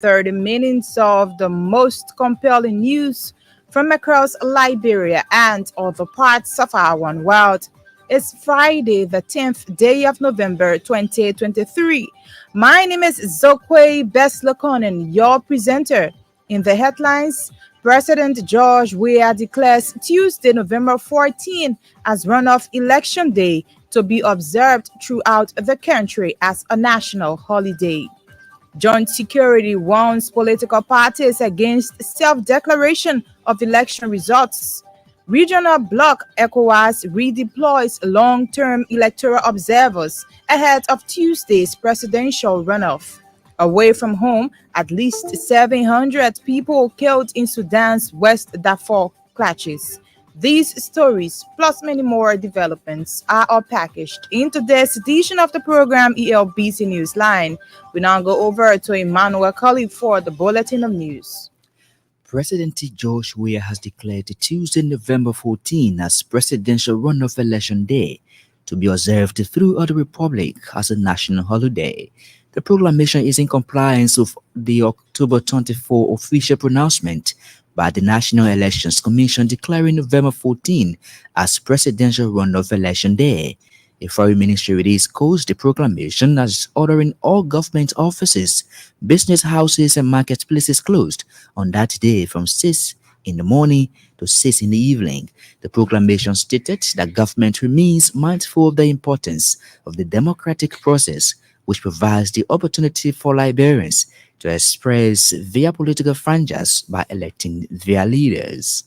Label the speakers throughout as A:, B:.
A: 30 minutes of the most compelling news from across Liberia and other parts of our one world. It's Friday, the 10th day of November 2023. My name is Zokwe Beslokonen, your presenter. In the headlines, President George Weah declares Tuesday, November 14 as runoff election day to be observed throughout the country as a national holiday. Joint security warns political parties against self-declaration of election results. Regional bloc ECOWAS redeploys long-term electoral observers ahead of Tuesday's presidential runoff. Away from home, at least 700 people killed in Sudan's West Darfur clashes. These stories, plus many more developments, are all packaged in today's edition of the program ELBC Newsline. We now go over to Emmanuel Colley for the Bulletin of News.
B: President George Weah has declared Tuesday, November 14 as Presidential Runoff Election Day to be observed throughout the Republic as a national holiday. The proclamation is in compliance with the October 24 official pronouncement by the National Elections Commission declaring November 14 as Presidential Runoff Election Day. A foreign ministry released the proclamation as ordering all government offices, business houses, and marketplaces closed on that day from 6 in the morning to 6 in the evening. The proclamation stated that government remains mindful of the importance of the democratic process, which provides the opportunity for Liberians to express their political franchise by electing their leaders.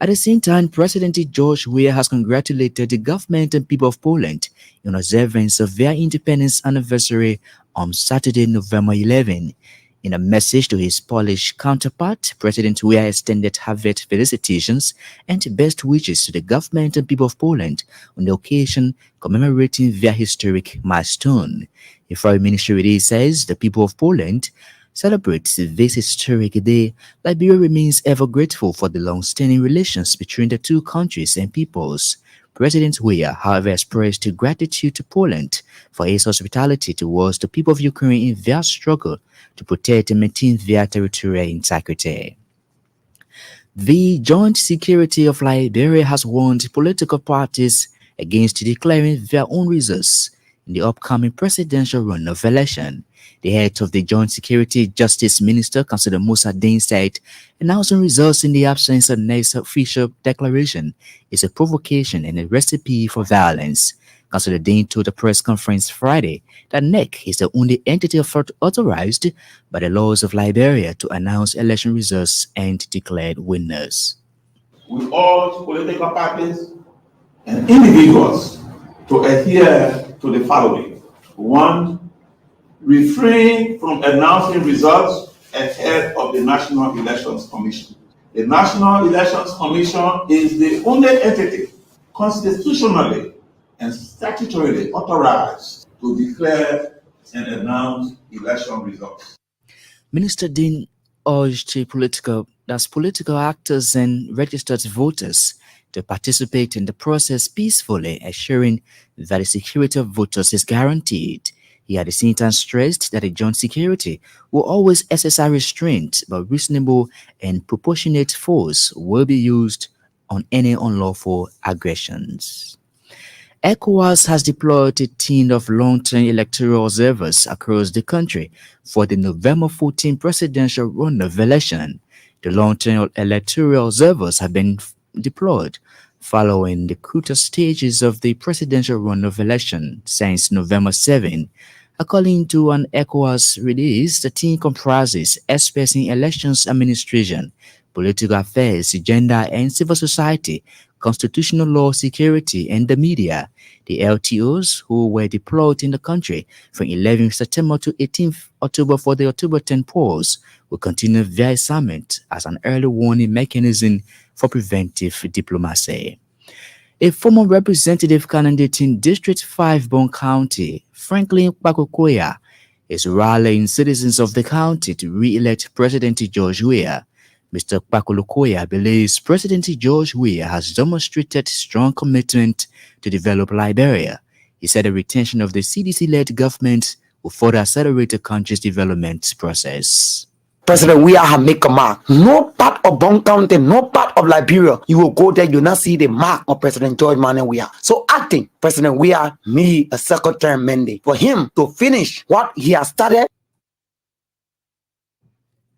B: At the same time, President George Weah has congratulated the government and people of Poland in observance of their independence anniversary on Saturday, November 11. In a message to his Polish counterpart, President Weah extended heartfelt felicitations and best wishes to the government and people of Poland on the occasion commemorating their historic milestone. The Foreign Ministry release says the people of Poland celebrates this historic day. Liberia remains ever grateful for the long-standing relations between the two countries and peoples. President Weah, however, expressed gratitude to Poland for its hospitality towards the people of Ukraine in their struggle to protect and maintain their territorial integrity. The Joint Security of Liberia has warned political parties against declaring their own results in the upcoming presidential runoff election. The head of the Joint Security Justice Minister, Councillor Musa Dane, said announcing results in the absence of next official declaration is a provocation and a recipe for violence. Councillor Dane told a press conference Friday that NEC is the only entity authorized by the laws of Liberia to announce election results and declare winners.
C: We urge political parties and individuals to adhere to the following. 1. Refrain from announcing results ahead of the National Elections Commission. The National Elections Commission is the only entity constitutionally and statutorily authorized to declare and announce election results.
B: Minister Dean urged political actors and registered voters to participate in the process peacefully, assuring that the security of voters is guaranteed. He at the same time stressed that the joint security will always exercise restraint, but reasonable and proportionate force will be used on any unlawful aggressions. ECOWAS has deployed a team of long-term electoral observers across the country for the November 14 presidential runoff election. The long-term electoral observers have been deployed following the crucial stages of the presidential runoff election since November 7. According to an ECOWAS release, the team comprises experts in elections administration, political affairs, gender and civil society, constitutional law, security, and the media. The LTOs, who were deployed in the country from 11 September to 18 October for the October 10 polls, will continue their assignment as an early warning mechanism for preventive diplomacy. A former representative candidate in District 5 Bon County, Franklin Pakokoya, is rallying citizens of the county to re-elect President George Weah. Mr. Pakolokoya believes President George Weah has demonstrated strong commitment to develop Liberia. He said the retention of the CDC-led government will further accelerate the country's development process.
D: President Weah have make a mark. No part of Bon County, no part of Liberia, you will go there, you'll not see the mark of President George Manuel Weah. So I think President Weah need a second term mandate for him to finish what he has started.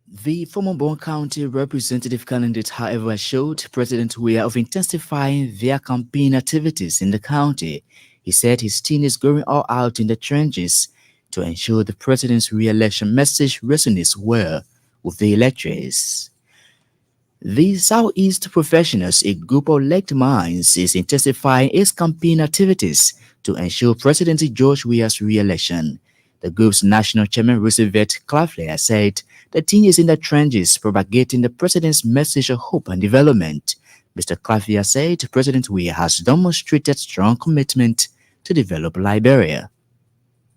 B: The former Bon County representative candidate, however, assured President Weah of intensifying their campaign activities in the county. He said his team is going all out in the trenches to ensure the president's re-election message resonates well with the electors. The Southeast Professionals, a group of elect minds, is intensifying its campaign activities to ensure President George Weah's re-election. The group's national chairman, Roosevelt Claflin, said the team is in the trenches propagating the president's message of hope and development. Mr. Claflin said President Weah has demonstrated strong commitment to develop Liberia.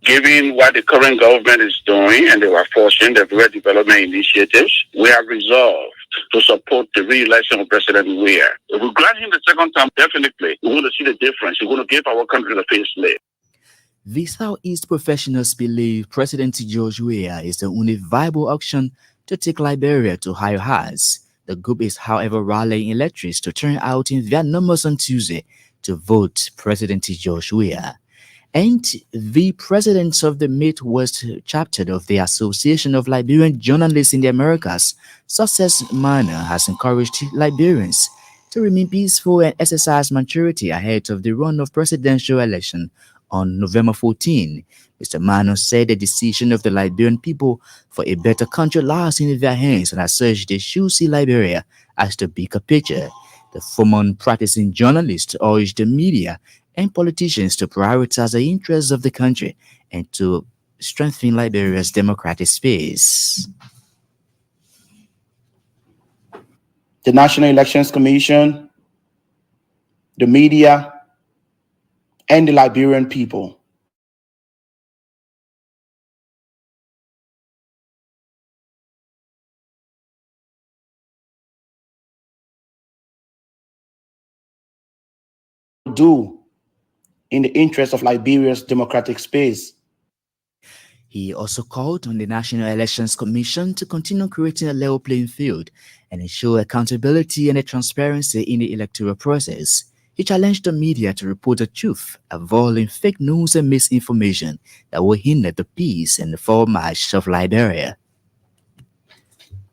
E: Given what the current government is doing and they were forcing the rural development initiatives, we have resolved to support the re-election of President Weah. If we grant him the second term, definitely we're going to see the difference. We're going to give our country the facelift.
B: The Southeast Professionals believe President George Weah is the only viable option to take Liberia to higher heights. The group is, however, rallying electors to turn out in their numbers on Tuesday to vote President George Weah. And the president of the Midwest chapter of the Association of Liberian Journalists in the Americas, Success Manor, has encouraged Liberians to remain peaceful and exercise maturity ahead of the run of presidential election on November 14. Mr. Mano said the decision of the Liberian people for a better country lies in their hands, and as such, they should see Liberia as the bigger picture. The former practicing journalist urged the media and politicians to prioritize the interests of the country and to strengthen Liberia's democratic space.
F: The National Elections Commission, the media, and the Liberian people do in the interest of Liberia's democratic space.
B: He also called on the National Elections Commission to continue creating a level playing field and ensure accountability and transparency in the electoral process. He challenged the media to report the truth, avoiding fake news and misinformation that will hinder the peace and the forward march of Liberia.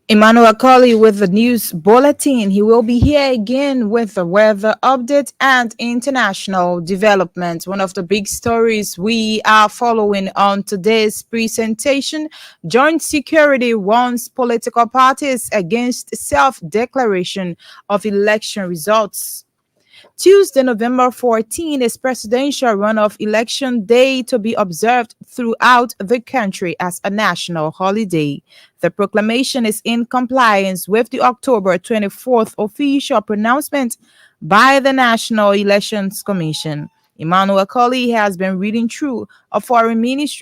A: Emmanuel Colley with the news bulletin. He will be here again with the weather update and international developments. One of the big stories we are following on today's presentation: joint security warns political parties against self-declaration of election results. Tuesday, November 14 is presidential runoff election day to be observed throughout the country as a national holiday. The proclamation is in compliance with the October 24th official pronouncement by the National Elections Commission. Emmanuel Colley has been reading through a foreign ministry